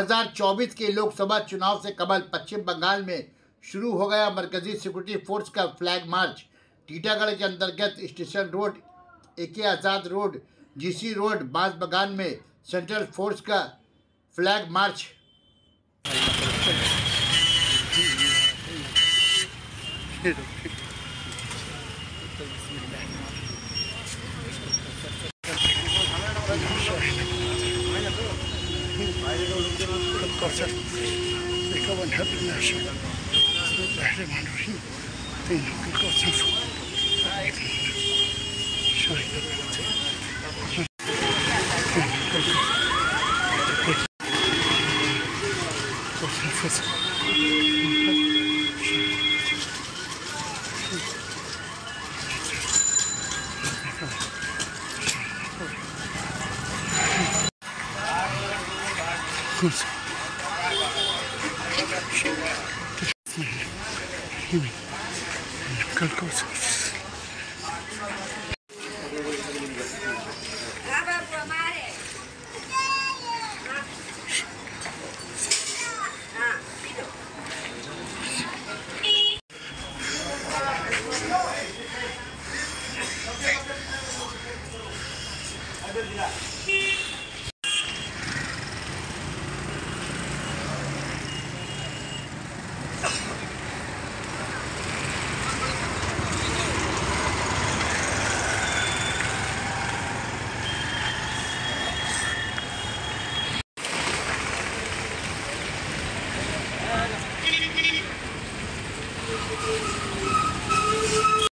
2024 के लोकसभा चुनाव से कबल पश्चिम बंगाल में शुरू हो गया मरकजी सिक्योरिटी फोर्स का फ्लैग मार्च। टीटागढ़ के अंतर्गत स्टेशन रोड, एके आज़ाद रोड, जीसी रोड, बांसबागान में सेंट्रल फोर्स का फ्लैग मार्च। कल को